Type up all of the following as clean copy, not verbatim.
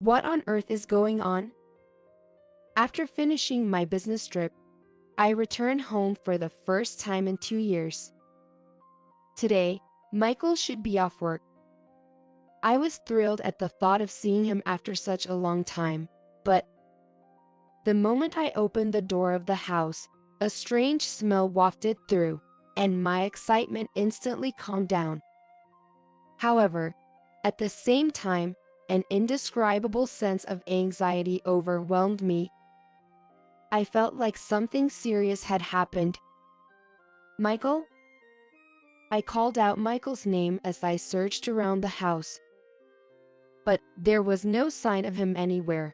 What on earth is going on? After finishing my business trip, I returned home for the first time in 2 years. Today, Michael should be off work. I was thrilled at the thought of seeing him after such a long time, but the moment I opened the door of the house, a strange smell wafted through, and my excitement instantly calmed down. However, at the same time, an indescribable sense of anxiety overwhelmed me. I felt like something serious had happened. Michael? I called out Michael's name as I searched around the house. But there was no sign of him anywhere.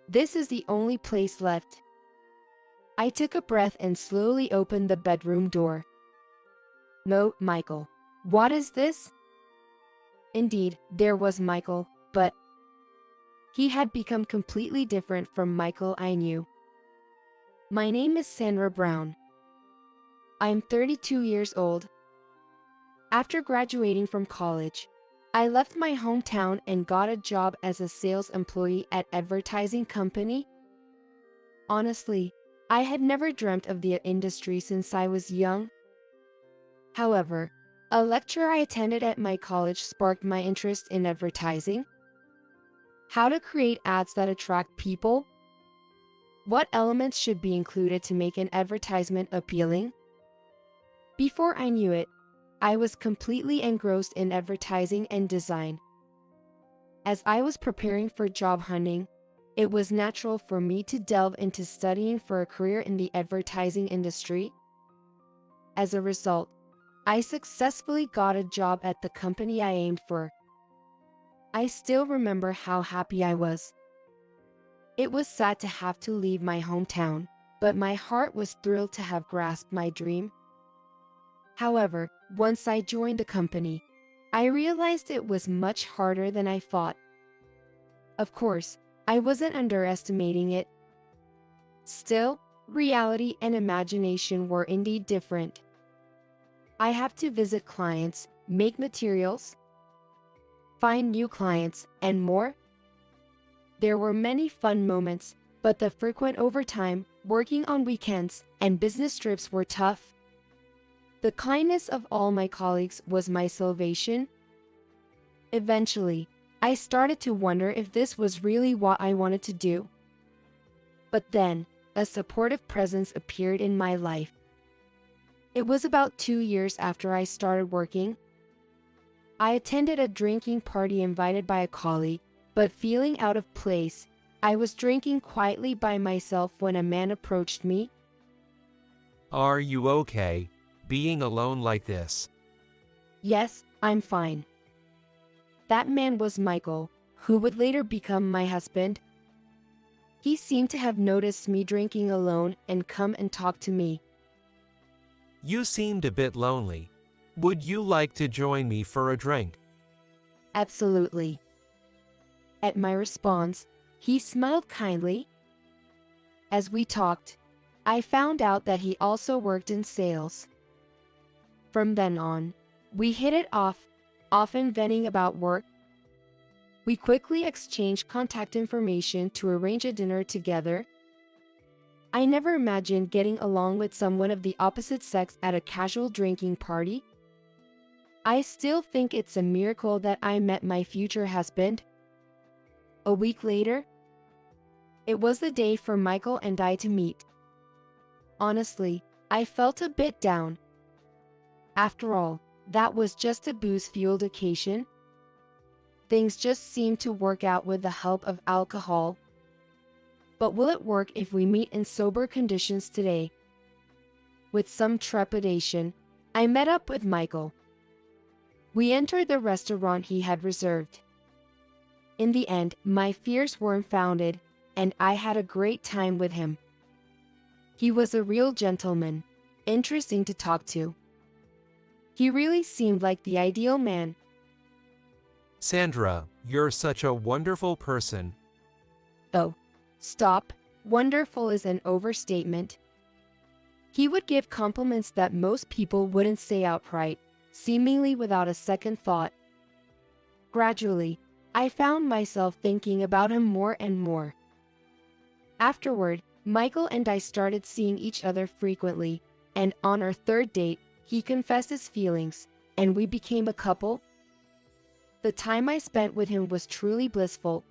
This is the only place left. I took a breath and slowly opened the bedroom door. No, Michael. What is this? Indeed, there was Michael, but he had become completely different from Michael I knew. My name is Sandra Brown. I am 32 years old. After graduating from college, I left my hometown and got a job as a sales employee at an advertising company. Honestly, I had never dreamt of the industry since I was young. However, a lecture I attended at my college sparked my interest in advertising. How to create ads that attract people? What elements should be included to make an advertisement appealing? Before I knew it, I was completely engrossed in advertising and design. As I was preparing for job hunting, it was natural for me to delve into studying for a career in the advertising industry. As a result, I successfully got a job at the company I aimed for. I still remember how happy I was. It was sad to have to leave my hometown, but my heart was thrilled to have grasped my dream. However, once I joined the company, I realized it was much harder than I thought. Of course, I wasn't underestimating it. Still, reality and imagination were indeed different. I have to visit clients, make materials, find new clients, and more. There were many fun moments, but the frequent overtime, working on weekends, and business trips were tough. The kindness of all my colleagues was my salvation. Eventually, I started to wonder if this was really what I wanted to do. But then, a supportive presence appeared in my life. It was about 2 years after I started working. I attended a drinking party invited by a colleague, but feeling out of place, I was drinking quietly by myself when a man approached me. Are you okay, being alone like this? Yes, I'm fine. That man was Michael, who would later become my husband. He seemed to have noticed me drinking alone and come and talk to me. You seemed a bit lonely. Would you like to join me for a drink? Absolutely. At my response, he smiled kindly. As we talked, I found out that he also worked in sales. From then on, we hit it off, often venting about work. We quickly exchanged contact information to arrange a dinner together. I never imagined getting along with someone of the opposite sex at a casual drinking party. I still think it's a miracle that I met my future husband. A week later, it was the day for Michael and I to meet. Honestly, I felt a bit down. After all, that was just a booze-fueled occasion. Things just seemed to work out with the help of alcohol. But will it work if we meet in sober conditions today? With some trepidation, I met up with Michael. We entered the restaurant he had reserved. In the end, my fears were unfounded, and I had a great time with him. He was a real gentleman, interesting to talk to. He really seemed like the ideal man. Sandra, you're such a wonderful person. Oh, stop. Wonderful is an overstatement. He would give compliments that most people wouldn't say outright, seemingly without a second thought. Gradually, I found myself thinking about him more and more. Afterward, Michael and I started seeing each other frequently, and on our third date, he confessed his feelings, and we became a couple. The time I spent with him was truly blissful.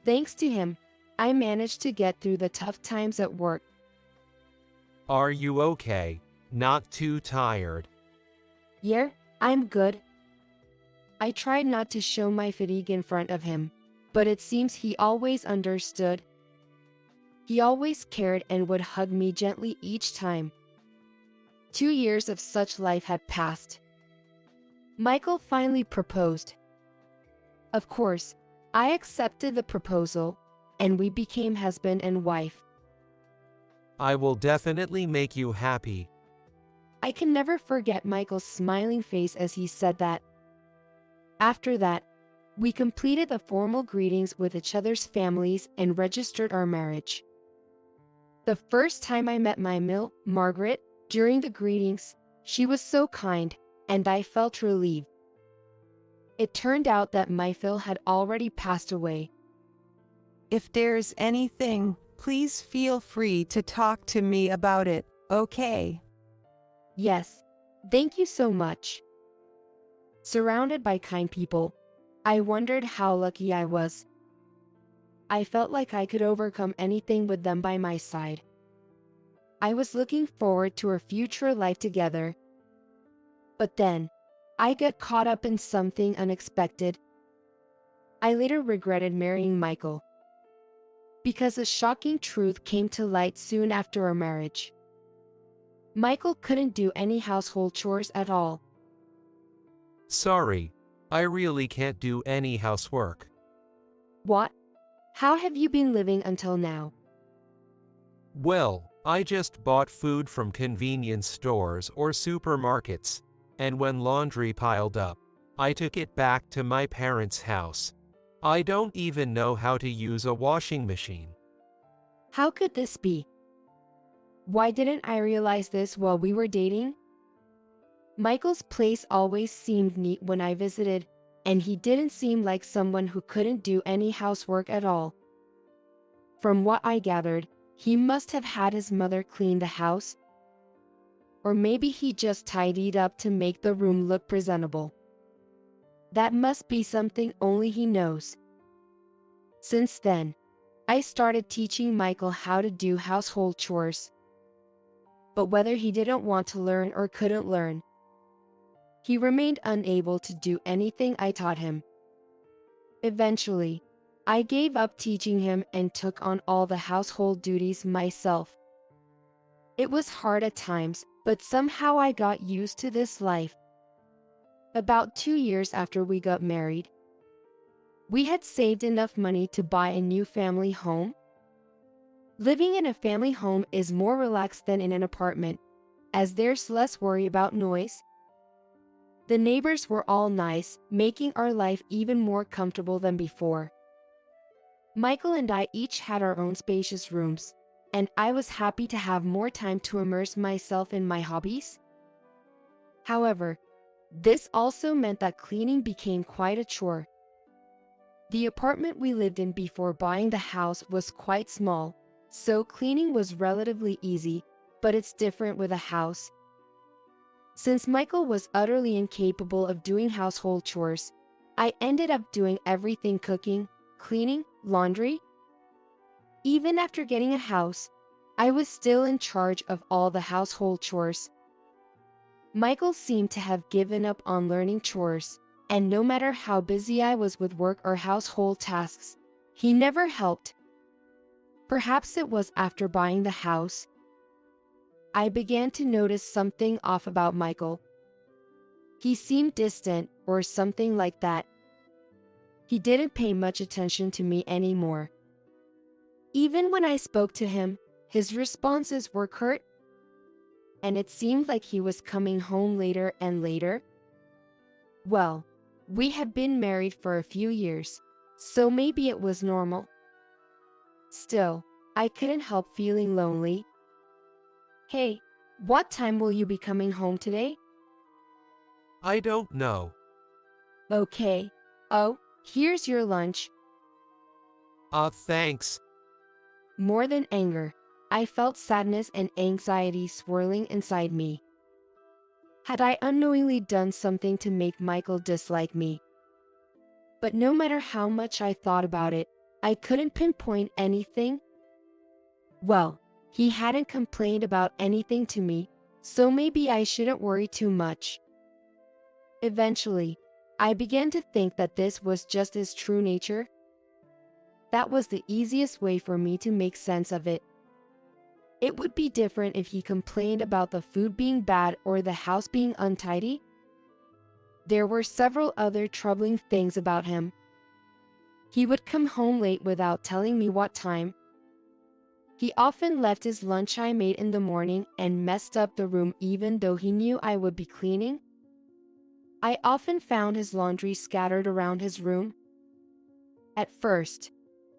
Thanks to him, I managed to get through the tough times at work. Are you okay? Not too tired? Yeah, I'm good. I tried not to show my fatigue in front of him, but it seems he always understood. He always cared and would hug me gently each time. 2 years of such life had passed. Michael finally proposed. Of course, I accepted the proposal, and we became husband and wife. I will definitely make you happy. I can never forget Michael's smiling face as he said that. After that, we completed the formal greetings with each other's families and registered our marriage. The first time I met my Margaret, during the greetings, she was so kind, and I felt relieved. It turned out that my Phil had already passed away. If there's anything, please feel free to talk to me about it, okay? Yes, thank you so much. Surrounded by kind people, I wondered how lucky I was. I felt like I could overcome anything with them by my side. I was looking forward to our future life together. But then, I got caught up in something unexpected. I later regretted marrying Michael, because a shocking truth came to light soon after our marriage. Michael couldn't do any household chores at all. Sorry, I really can't do any housework. What? How have you been living until now? Well, I just bought food from convenience stores or supermarkets, and when laundry piled up, I took it back to my parents' house. I don't even know how to use a washing machine. How could this be? Why didn't I realize this while we were dating? Michael's place always seemed neat when I visited, and he didn't seem like someone who couldn't do any housework at all. From what I gathered, he must have had his mother clean the house. Or maybe he just tidied up to make the room look presentable. That must be something only he knows. Since then, I started teaching Michael how to do household chores. But whether he didn't want to learn or couldn't learn, he remained unable to do anything I taught him. Eventually, I gave up teaching him and took on all the household duties myself. It was hard at times, but somehow I got used to this life. About 2 years after we got married, we had saved enough money to buy a new family home. Living in a family home is more relaxed than in an apartment, as there's less worry about noise. The neighbors were all nice, making our life even more comfortable than before. Michael and I each had our own spacious rooms, and I was happy to have more time to immerse myself in my hobbies. However, this also meant that cleaning became quite a chore. The apartment we lived in before buying the house was quite small, so cleaning was relatively easy, but it's different with a house. Since Michael was utterly incapable of doing household chores, I ended up doing everything: cooking, cleaning, laundry. Even after getting a house, I was still in charge of all the household chores. Michael seemed to have given up on learning chores, and no matter how busy I was with work or household tasks, he never helped. Perhaps it was after buying the house, I began to notice something off about Michael. He seemed distant or something like that. He didn't pay much attention to me anymore. Even when I spoke to him, his responses were curt, and it seemed like he was coming home later and later. Well, we had been married for a few years, so maybe it was normal. Still, I couldn't help feeling lonely. Hey, what time will you be coming home today? I don't know. Okay. Oh, Here's your lunch. Thanks. More than anger, I felt sadness and anxiety swirling inside me. Had I unknowingly done something to make Michael dislike me? But no matter how much I thought about it, I couldn't pinpoint anything. Well, he hadn't complained about anything to me, so maybe I shouldn't worry too much. Eventually, I began to think that this was just his true nature. That was the easiest way for me to make sense of it. It would be different if he complained about the food being bad or the house being untidy. There were several other troubling things about him. He would come home late without telling me what time. He often left his lunch I made in the morning and messed up the room even though he knew I would be cleaning. I often found his laundry scattered around his room. At first,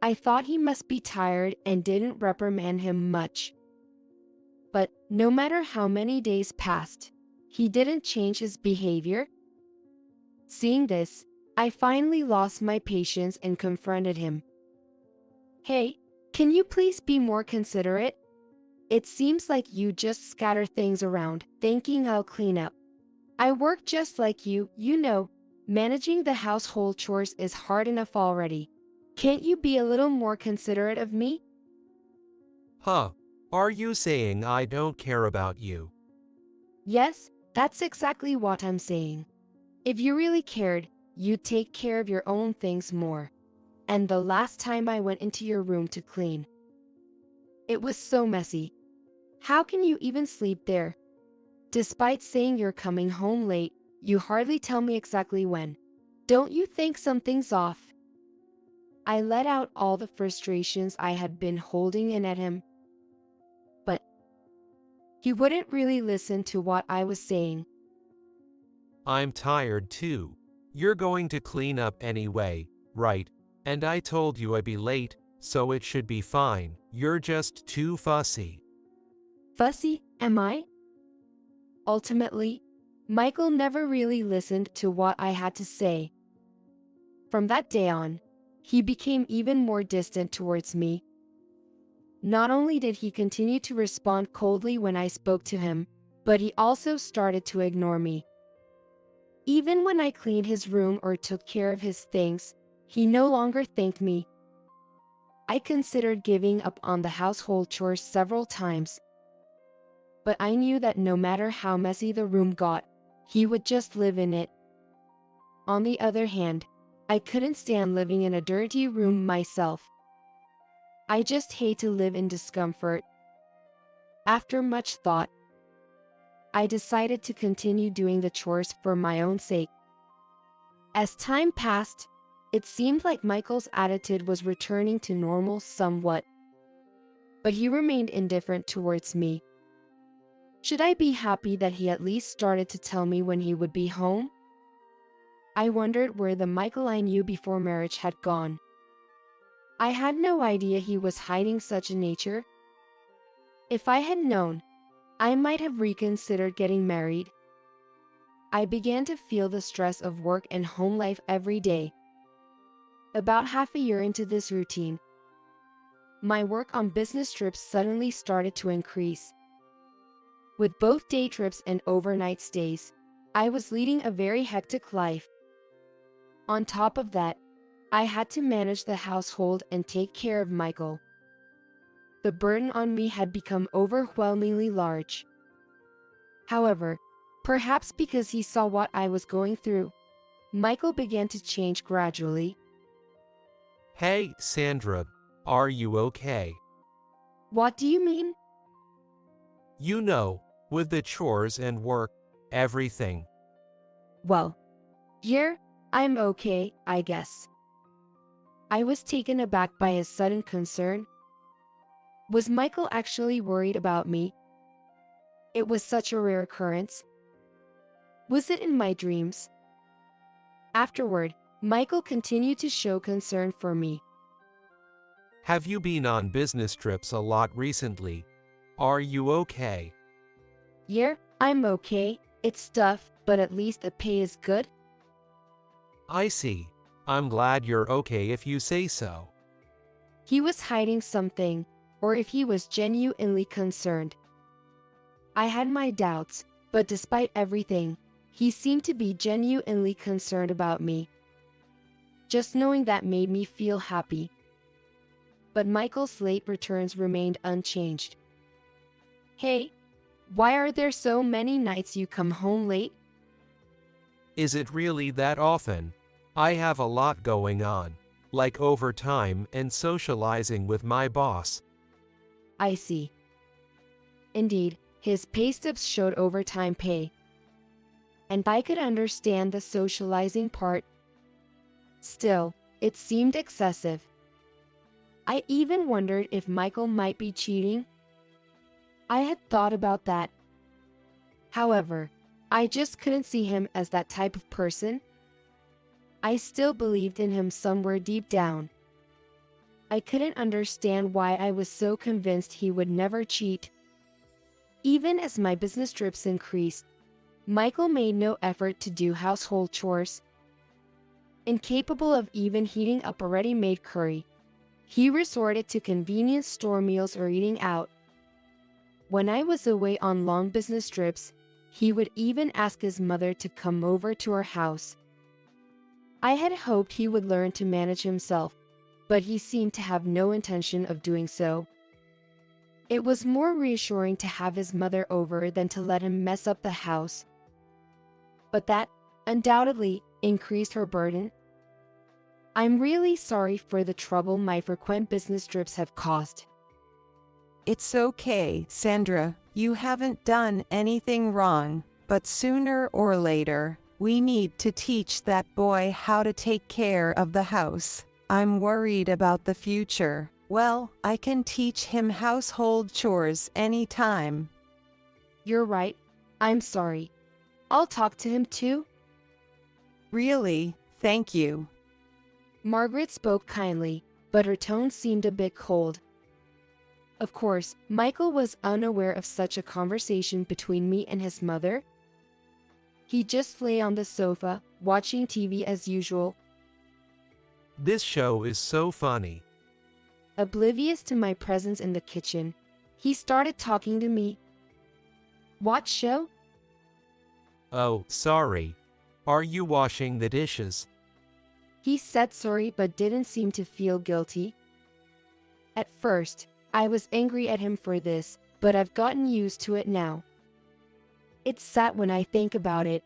I thought he must be tired and didn't reprimand him much. But no matter how many days passed, he didn't change his behavior. Seeing this, I finally lost my patience and confronted him. Hey, can you please be more considerate? It seems like you just scatter things around, thinking I'll clean up. I work just like you, managing the household chores is hard enough already. Can't you be a little more considerate of me? Huh. Are you saying I don't care about you? Yes, that's exactly what I'm saying. If you really cared, you'd take care of your own things more. And the last time I went into your room to clean, it was so messy. How can you even sleep there? Despite saying you're coming home late, you hardly tell me exactly when. Don't you think something's off? I let out all the frustrations I had been holding in at him. But he wouldn't really listen to what I was saying. I'm tired too. You're going to clean up anyway, right? And I told you I'd be late, so it should be fine. You're just too fussy. Fussy, am I? Ultimately, Michael never really listened to what I had to say. From that day on, he became even more distant towards me. Not only did he continue to respond coldly when I spoke to him, but he also started to ignore me. Even when I cleaned his room or took care of his things, he no longer thanked me. I considered giving up on the household chores several times, but I knew that no matter how messy the room got, he would just live in it. On the other hand, I couldn't stand living in a dirty room myself. I just hate to live in discomfort. After much thought, I decided to continue doing the chores for my own sake. As time passed, it seemed like Michael's attitude was returning to normal somewhat, but he remained indifferent towards me. Should I be happy that he at least started to tell me when he would be home? I wondered where the Michael I knew before marriage had gone. I had no idea he was hiding such a nature. If I had known, I might have reconsidered getting married. I began to feel the stress of work and home life every day. About half a year into this routine, my work on business trips suddenly started to increase. With both day trips and overnight stays, I was leading a very hectic life. On top of that, I had to manage the household and take care of Michael. The burden on me had become overwhelmingly large. However, perhaps because he saw what I was going through, Michael began to change gradually. Hey, Sandra, are you okay? What do you mean? You know, with the chores and work, everything. Well, here, I'm okay, I guess. I was taken aback by his sudden concern. Was Michael actually worried about me? It was such a rare occurrence. Was it in my dreams? Afterward, Michael continued to show concern for me. Have you been on business trips a lot recently? Are you okay? Yeah, I'm okay. It's tough, but at least the pay is good. I see. I'm glad you're okay if you say so. He was hiding something, or if he was genuinely concerned. I had my doubts, but despite everything, he seemed to be genuinely concerned about me. Just knowing that made me feel happy. But Michael's late returns remained unchanged. Hey, why are there so many nights you come home late? Is it really that often? I have a lot going on, like overtime and socializing with my boss. I see. Indeed, his pay stubs showed overtime pay. And I could understand the socializing part. Still, it seemed excessive. I even wondered if Michael might be cheating. I had thought about that. However, I just couldn't see him as that type of person. I still believed in him somewhere deep down. I couldn't understand why I was so convinced he would never cheat. Even as my business trips increased, Michael made no effort to do household chores. Incapable of even heating up a ready-made curry, he resorted to convenience store meals or eating out. When I was away on long business trips, he would even ask his mother to come over to our house. I had hoped he would learn to manage himself, but he seemed to have no intention of doing so. It was more reassuring to have his mother over than to let him mess up the house. But that, undoubtedly, increased her burden. I'm really sorry for the trouble my frequent business trips have caused. It's okay, Sandra. You haven't done anything wrong, but sooner or later, we need to teach that boy how to take care of the house. I'm worried about the future. Well, I can teach him household chores anytime. You're right. I'm sorry. I'll talk to him too. Really, thank you. Margaret spoke kindly, but her tone seemed a bit cold. Of course, Michael was unaware of such a conversation between me and his mother. He just lay on the sofa, watching TV as usual, This show is so funny. oblivious to my presence in the kitchen. He started talking to me. What show? Oh, sorry. Are you washing the dishes? He said sorry but didn't seem to feel guilty. At first, I was angry at him for this, but I've gotten used to it now. It's sad when I think about it.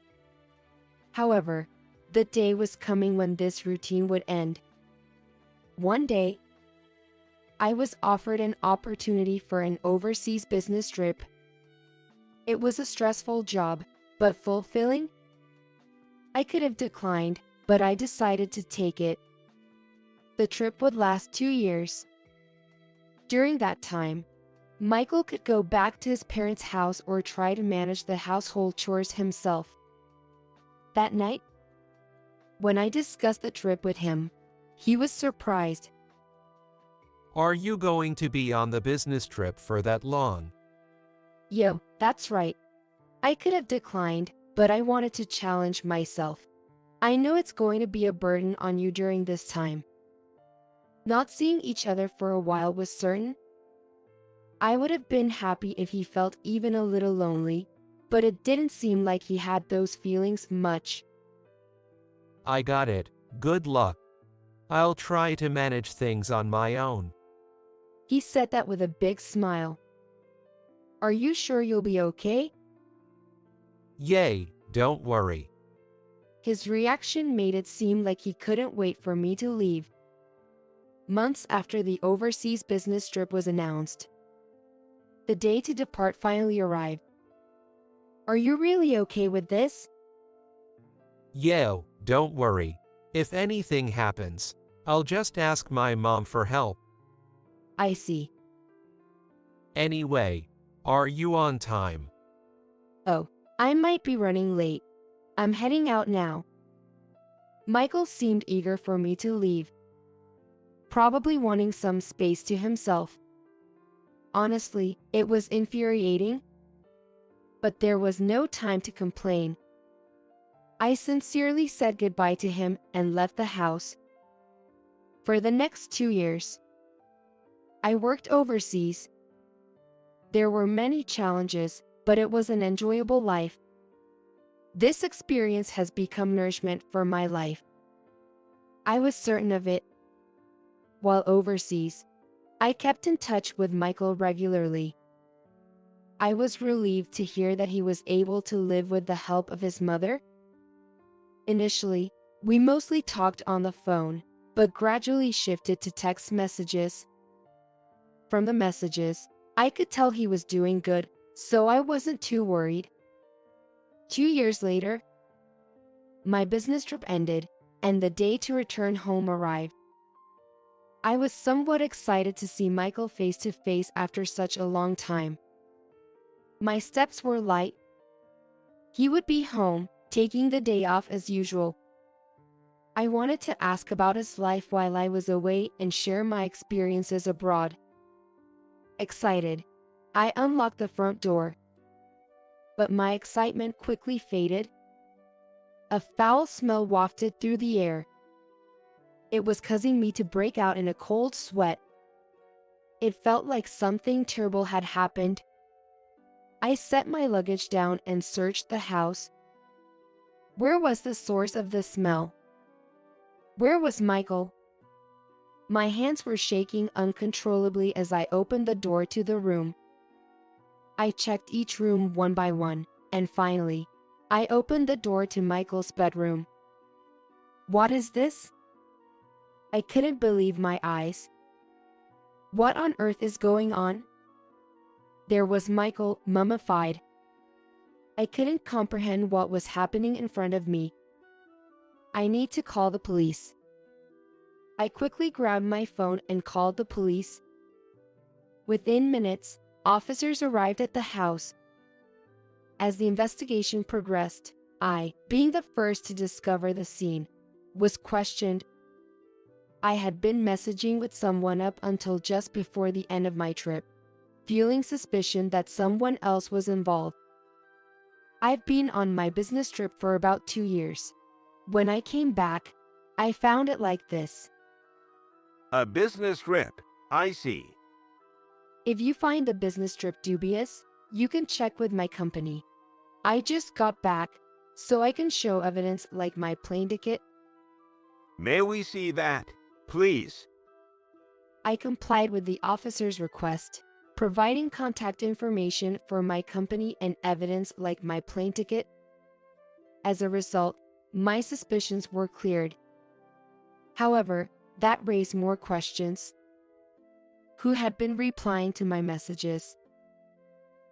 However, the day was coming when this routine would end. One day, I was offered an opportunity for an overseas business trip. It was a stressful job, but fulfilling. I could have declined, but I decided to take it. The trip would last 2 years. During that time, Michael could go back to his parents' house or try to manage the household chores himself. That night, when I discussed the trip with him, he was surprised. Are you going to be on the business trip for that long? Yo, that's right. I could have declined, but I wanted to challenge myself. I know it's going to be a burden on you during this time. Not seeing each other for a while was certain. I would have been happy if he felt even a little lonely, but it didn't seem like he had those feelings much. I got it. Good luck. I'll try to manage things on my own. He said that with a big smile. Are you sure you'll be okay? Yay, don't worry. His reaction made it seem like he couldn't wait for me to leave. Months after the overseas business trip was announced, the day to depart finally arrived. Are you really okay with this? Yo, don't worry. If anything happens, I'll just ask my mom for help. I see. Anyway, are you on time? Oh, I might be running late. I'm heading out now. Michael seemed eager for me to leave, probably wanting some space to himself. Honestly, it was infuriating, but there was no time to complain. I sincerely said goodbye to him and left the house. For the next 2 years, I worked overseas. There were many challenges, but it was an enjoyable life. This experience has become nourishment for my life. I was certain of it. While overseas, I kept in touch with Michael regularly. I was relieved to hear that he was able to live with the help of his mother. Initially, we mostly talked on the phone, but gradually shifted to text messages. From the messages, I could tell he was doing good, so I wasn't too worried. 2 years later, my business trip ended, and the day to return home arrived. I was somewhat excited to see Michael face to face after such a long time. My steps were light. He would be home, taking the day off as usual. I wanted to ask about his life while I was away and share my experiences abroad. Excited, I unlocked the front door. But my excitement quickly faded. A foul smell wafted through the air. It was causing me to break out in a cold sweat. It felt like something terrible had happened. I set my luggage down and searched the house. Where was the source of the smell? Where was Michael? My hands were shaking uncontrollably as I opened the door to the room. I checked each room one by one, and finally, I opened the door to Michael's bedroom. What is this? I couldn't believe my eyes. What on earth is going on? There was Michael, mummified. I couldn't comprehend what was happening in front of me. I need to call the police. I quickly grabbed my phone and called the police. Within minutes, officers arrived at the house. As the investigation progressed, I, being the first to discover the scene, was questioned. I had been messaging with someone up until just before the end of my trip, feeling suspicion that someone else was involved. I've been on my business trip for about 2 years. When I came back, I found it like this. A business trip, I see. If you find the business trip dubious, you can check with my company. I just got back, so I can show evidence like my plane ticket. May we see that, please? I complied with the officer's request, providing contact information for my company and evidence like my plane ticket. As a result, my suspicions were cleared. However, that raised more questions. Who had been replying to my messages?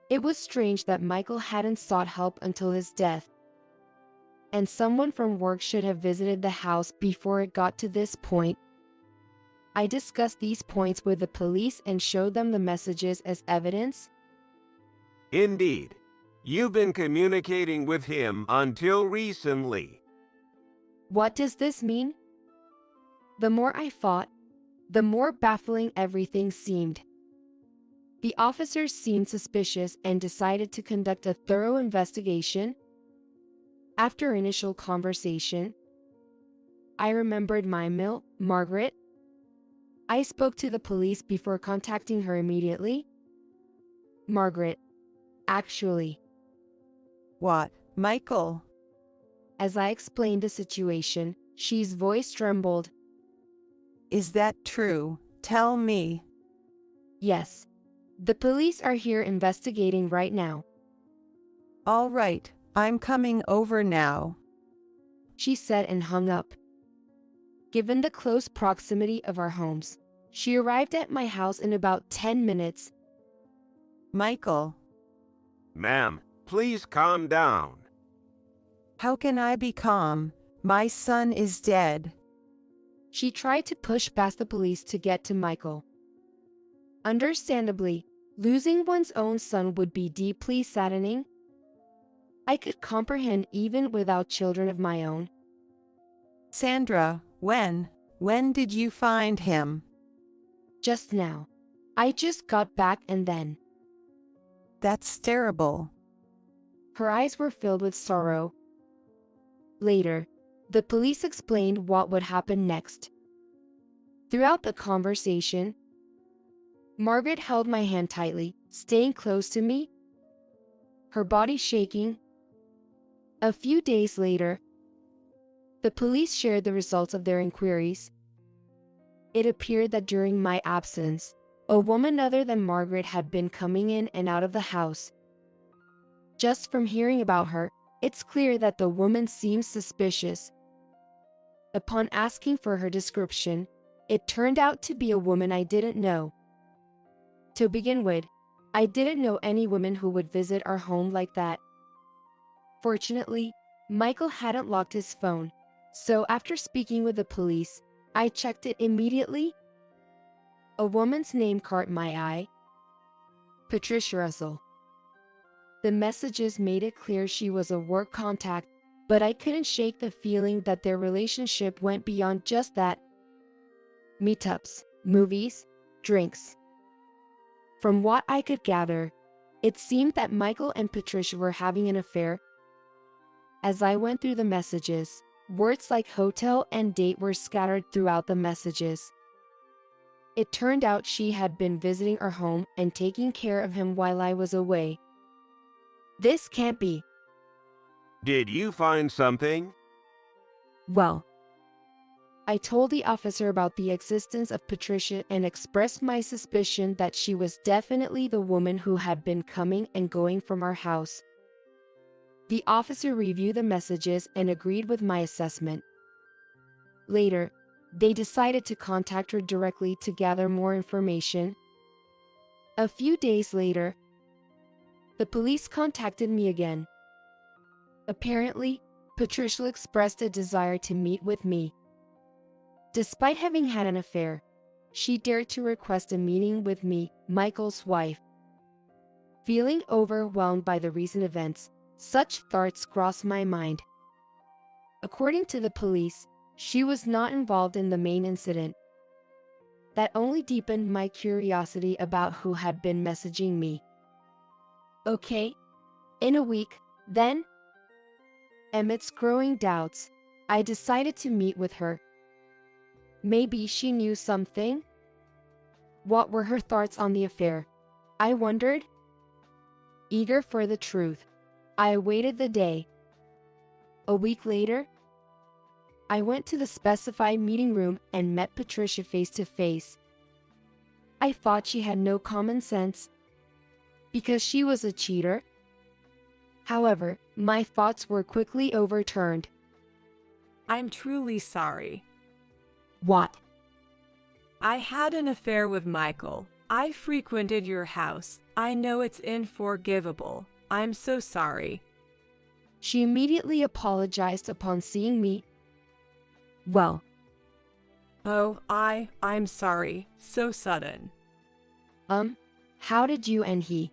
It was strange that Michael hadn't sought help until his death. And someone from work should have visited the house before it got to this point. I discussed these points with the police and showed them the messages as evidence. Indeed. You've been communicating with him until recently. What does this mean? The more I fought, the more baffling everything seemed. The officers seemed suspicious and decided to conduct a thorough investigation. After initial conversation, I remembered my mill, Margaret. I spoke to the police before contacting her immediately. Margaret, actually. What, Michael? As I explained the situation, she's voice trembled. Is that true? Tell me. Yes. The police are here investigating right now. All right, I'm coming over now, she said and hung up. Given the close proximity of our homes, she arrived at my house in about 10 minutes. Michael. Ma'am, please calm down. How can I be calm? My son is dead. She tried to push past the police to get to Michael. Understandably, losing one's own son would be deeply saddening. I could comprehend even without children of my own. Sandra, when did you find him? Just now. I just got back and then. That's terrible. Her eyes were filled with sorrow. Later, the police explained what would happen next. Throughout the conversation, Margaret held my hand tightly, staying close to me, her body shaking. A few days later, the police shared the results of their inquiries. It appeared that during my absence, a woman other than Margaret had been coming in and out of the house. Just from hearing about her, it's clear that the woman seems suspicious. Upon asking for her description, it turned out to be a woman I didn't know. To begin with, I didn't know any woman who would visit our home like that. Fortunately, Michael hadn't locked his phone, so after speaking with the police, I checked it immediately. A woman's name caught my eye: Patricia Russell. The messages made it clear she was a work contact, but I couldn't shake the feeling that their relationship went beyond just that. Meetups, movies, drinks. From what I could gather, it seemed that Michael and Patricia were having an affair. As I went through the messages, words like hotel and date were scattered throughout the messages. It turned out she had been visiting our home and taking care of him while I was away. This can't be. Did you find something? Well, I told the officer about the existence of Patricia and expressed my suspicion that she was definitely the woman who had been coming and going from our house. The officer reviewed the messages and agreed with my assessment. Later, they decided to contact her directly to gather more information. A few days later, the police contacted me again. Apparently, Patricia expressed a desire to meet with me. Despite having had an affair, she dared to request a meeting with me, Michael's wife. Feeling overwhelmed by the recent events, such thoughts crossed my mind. According to the police, she was not involved in the main incident. That only deepened my curiosity about who had been messaging me. Okay, in a week, then, amidst growing doubts, I decided to meet with her. Maybe she knew something? What were her thoughts on the affair? I wondered. Eager for the truth, I awaited the day. A week later, I went to the specified meeting room and met Patricia face to face. I thought she had no common sense, because she was a cheater. However, my thoughts were quickly overturned. I'm truly sorry. What? I had an affair with Michael. I frequented your house. I know it's unforgivable. I'm so sorry. She immediately apologized upon seeing me. Well, Oh, I'm sorry. So sudden. how did you and he?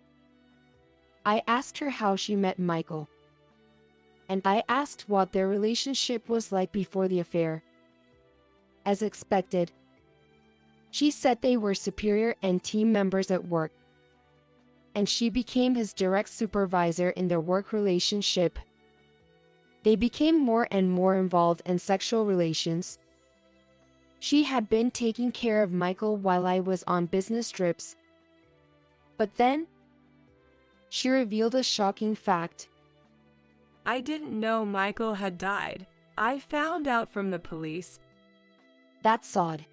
I asked her how she met Michael. And I asked what their relationship was like before the affair. As expected, she said they were superior and team members at work, and she became his direct supervisor in their work relationship. They became more and more involved in sexual relations. She had been taking care of Michael while I was on business trips. But then, she revealed a shocking fact. I didn't know Michael had died. I found out from the police. That's odd.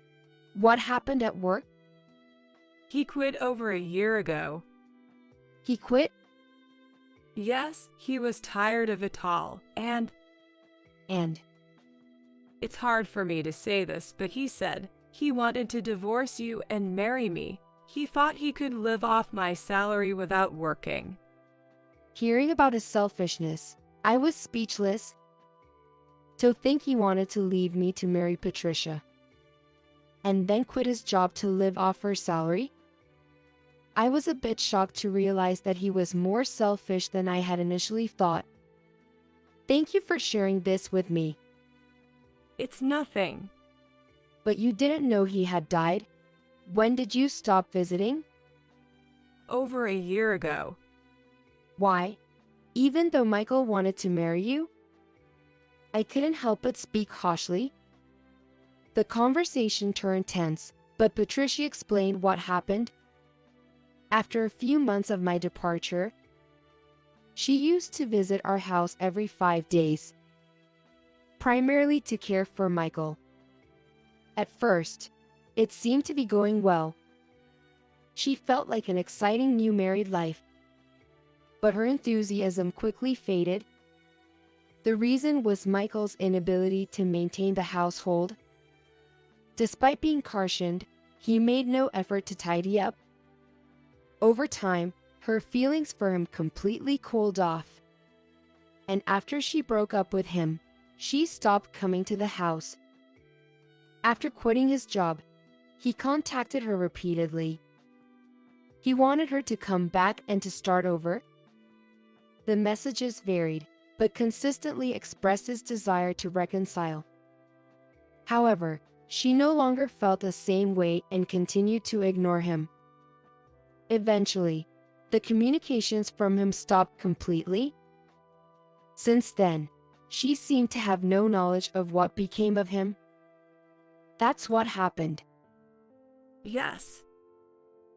What happened at work? He quit over a year ago. He quit? Yes, he was tired of it all, and it's hard for me to say this, but he said he wanted to divorce you and marry me. He thought he could live off my salary without working. Hearing about his selfishness, I was speechless. To think he wanted to leave me to marry Patricia, and then quit his job to live off her salary? I was a bit shocked to realize that he was more selfish than I had initially thought. Thank you for sharing this with me. It's nothing. But you didn't know he had died? When did you stop visiting? Over a year ago. Why? Even though Michael wanted to marry you? I couldn't help but speak harshly. The conversation turned tense, but Patricia explained what happened. After a few months of my departure, she used to visit our house every 5 days, primarily to care for Michael. At first, it seemed to be going well. She felt like an exciting new married life, but her enthusiasm quickly faded. The reason was Michael's inability to maintain the household. Despite being cautioned, he made no effort to tidy up. Over time, her feelings for him completely cooled off. And after she broke up with him, she stopped coming to the house. After quitting his job, he contacted her repeatedly. He wanted her to come back and to start over. The messages varied, but consistently expressed his desire to reconcile. However, she no longer felt the same way and continued to ignore him. Eventually, the communications from him stopped completely. Since then, she seemed to have no knowledge of what became of him. That's what happened. Yes.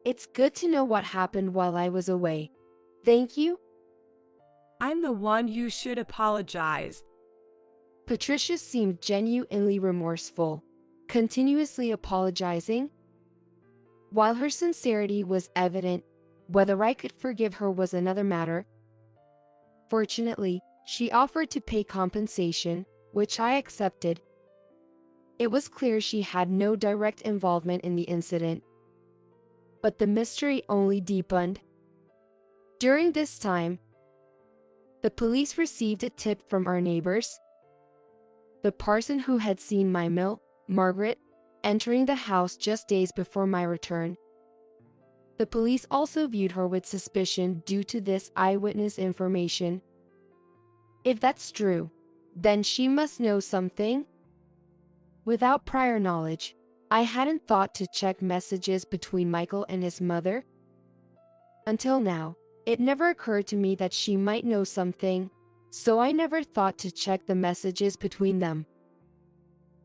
It's good to know what happened while I was away. Thank you. I'm the one who should apologize. Patricia seemed genuinely remorseful, continuously apologizing. While her sincerity was evident, whether I could forgive her was another matter. Fortunately, she offered to pay compensation, which I accepted. It was clear she had no direct involvement in the incident, but the mystery only deepened. During this time, the police received a tip from our neighbors. The person who had seen my milk, Margaret, entering the house just days before my return. The police also viewed her with suspicion due to this eyewitness information. If that's true, then she must know something. Without prior knowledge, I hadn't thought to check messages between Michael and his mother. Until now, it never occurred to me that she might know something, so I never thought to check the messages between them.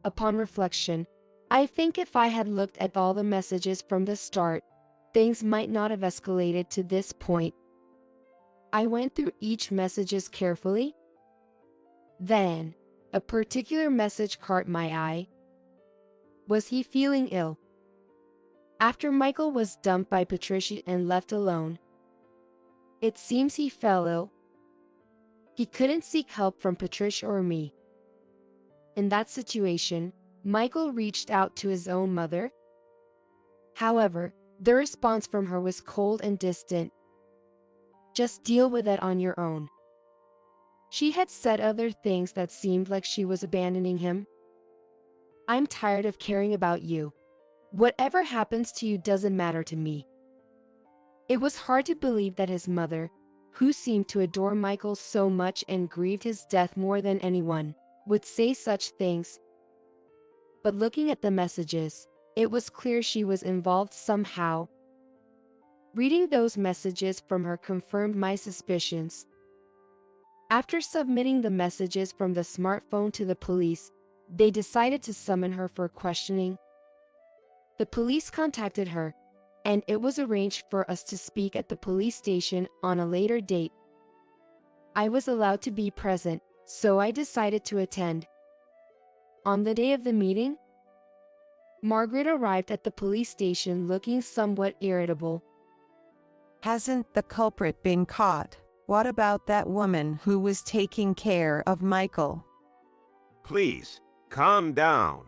Upon reflection, I think if I had looked at all the messages from the start, things might not have escalated to this point. I went through each messages carefully. Then, a particular message caught my eye. Was he feeling ill? After Michael was dumped by Patricia and left alone, it seems he fell ill. He couldn't seek help from Patricia or me. In that situation, Michael reached out to his own mother. However, the response from her was cold and distant. Just deal with it on your own. She had said other things that seemed like she was abandoning him. I'm tired of caring about you. Whatever happens to you doesn't matter to me. It was hard to believe that his mother, who seemed to adore Michael so much and grieved his death more than anyone, would say such things. But looking at the messages, it was clear she was involved somehow. Reading those messages from her confirmed my suspicions. After submitting the messages from the smartphone to the police, they decided to summon her for questioning. The police contacted her, and it was arranged for us to speak at the police station on a later date. I was allowed to be present, so I decided to attend. On the day of the meeting, Margaret arrived at the police station looking somewhat irritable. Hasn't the culprit been caught? What about that woman who was taking care of Michael? Please, calm down.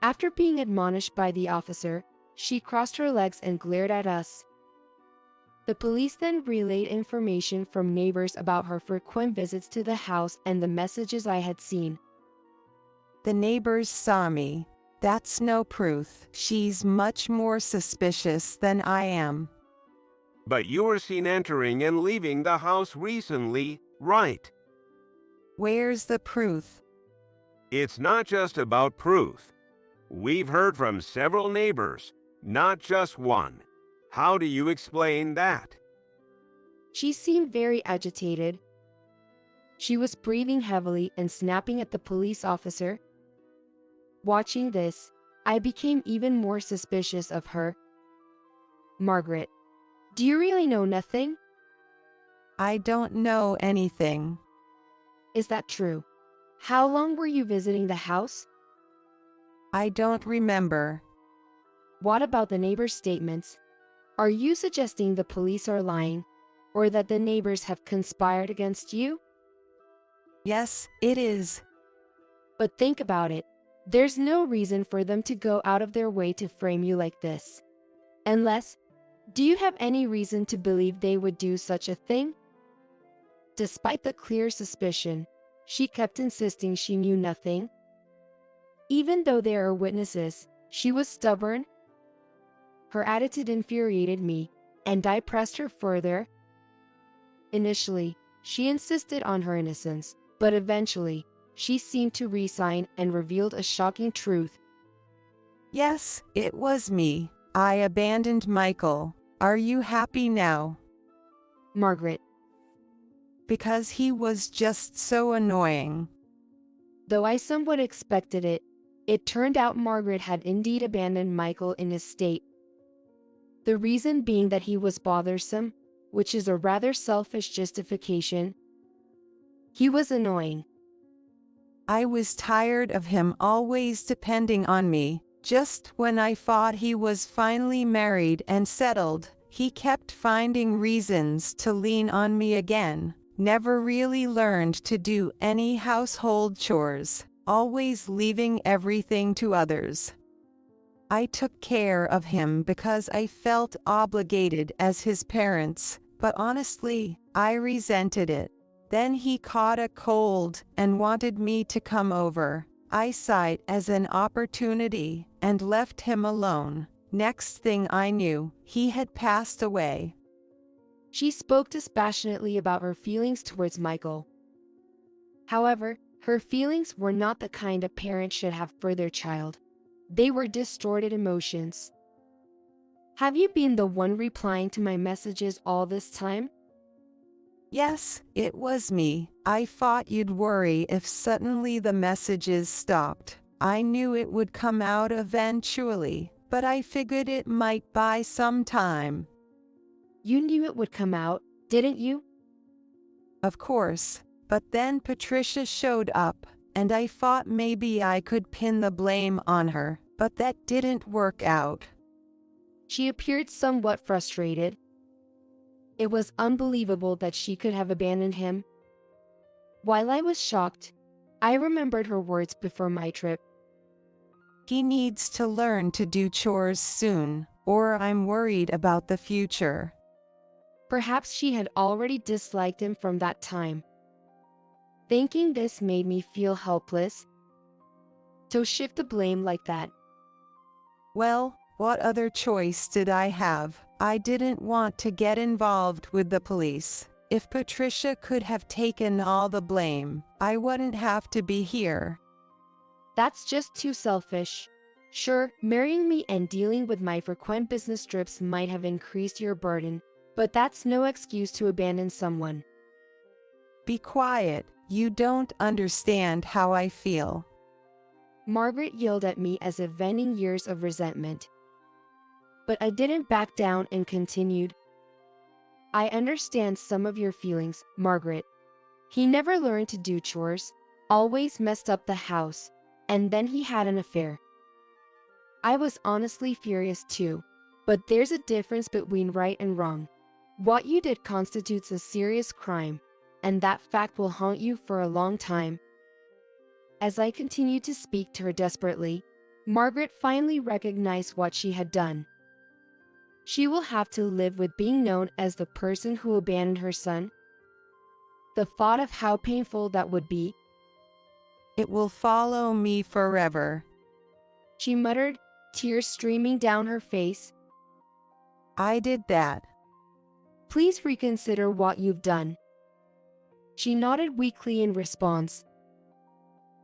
After being admonished by the officer, she crossed her legs and glared at us. The police then relayed information from neighbors about her frequent visits to the house and the messages I had seen. The neighbors saw me. That's no proof. She's much more suspicious than I am. But you were seen entering and leaving the house recently, right? Where's the proof? It's not just about proof. We've heard from several neighbors, not just one. How do you explain that? She seemed very agitated. She was breathing heavily and snapping at the police officer. Watching this, I became even more suspicious of her. Margaret, do you really know nothing? I don't know anything. Is that true? How long were you visiting the house? I don't remember. What about the neighbors' statements? Are you suggesting the police are lying, or that the neighbors have conspired against you? Yes, it is. But think about it. There's no reason for them to go out of their way to frame you like this. Unless, do you have any reason to believe they would do such a thing? Despite the clear suspicion, she kept insisting she knew nothing. Even though there are witnesses, she was stubborn. Her attitude infuriated me, and I pressed her further. Initially, she insisted on her innocence, but eventually, she seemed to resign and revealed a shocking truth. Yes, it was me. I abandoned Michael. Are you happy now? Margaret, Because he was just so annoying. though I somewhat expected it, it turned out Margaret had indeed abandoned Michael in his state. The reason being that he was bothersome, which is a rather selfish justification. He was annoying. I was tired of him always depending on me. Just when I thought he was finally married and settled, he kept finding reasons to lean on me again. Never really learned to do any household chores, always leaving everything to others. I took care of him because I felt obligated as his parents, but honestly, I resented it. Then he caught a cold and wanted me to come over. I saw it as an opportunity and left him alone. Next thing I knew, he had passed away. She spoke dispassionately about her feelings towards Michael. However, her feelings were not the kind a parent should have for their child. They were distorted emotions. Have you been the one replying to my messages all this time? Yes, it was me. I thought you'd worry if suddenly the messages stopped. I knew it would come out eventually, but I figured it might buy some time. You knew it would come out, didn't you? Of course, but then Patricia showed up, and I thought maybe I could pin the blame on her, but that didn't work out. She appeared somewhat frustrated. It was unbelievable that she could have abandoned him. While I was shocked, I remembered her words before my trip. He needs to learn to do chores soon, or I'm worried about the future. Perhaps she had already disliked him from that time. Thinking this made me feel helpless. To shift the blame like that. Well, what other choice did I have? I didn't want to get involved with the police. If Patricia could have taken all the blame, I wouldn't have to be here. That's just too selfish. Sure, marrying me and dealing with my frequent business trips might have increased your burden, but that's no excuse to abandon someone. Be quiet. You don't understand how I feel. Margaret yelled at me as if venting years of resentment. But I didn't back down and continued. I understand some of your feelings, Margaret. He never learned to do chores, always messed up the house, and then he had an affair. I was honestly furious too, but there's a difference between right and wrong. What you did constitutes a serious crime, and that fact will haunt you for a long time. As I continued to speak to her desperately, Margaret finally recognized what she had done. She will have to live with being known as the person who abandoned her son. The thought of how painful that would be. It will follow me forever. She muttered, tears streaming down her face. I did that. Please reconsider what you've done. She nodded weakly in response.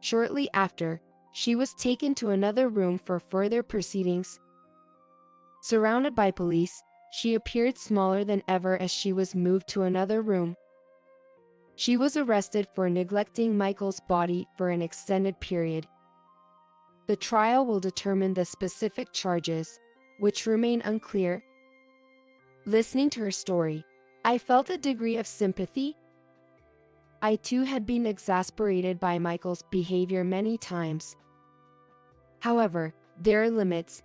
Shortly after, she was taken to another room for further proceedings. Surrounded by police, she appeared smaller than ever as she was moved to another room. She was arrested for neglecting Michael's body for an extended period. The trial will determine the specific charges, which remain unclear. Listening to her story, I felt a degree of sympathy. I too had been exasperated by Michael's behavior many times. However, there are limits,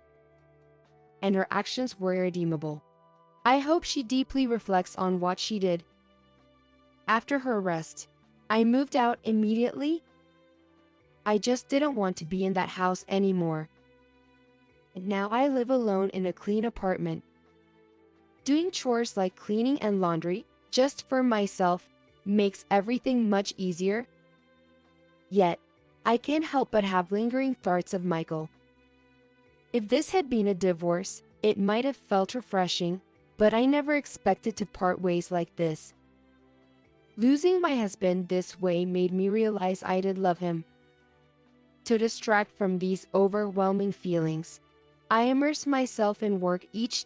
and her actions were irredeemable. I hope she deeply reflects on what she did. After her arrest, I moved out immediately. I just didn't want to be in that house anymore. And now I live alone in a clean apartment, doing chores like cleaning and laundry just for myself makes everything much easier. Yet, I can't help but have lingering thoughts of Michael. If this had been a divorce, it might have felt refreshing, but I never expected to part ways like this. Losing my husband this way made me realize I did love him. To distract from these overwhelming feelings, I immerse myself in work each day.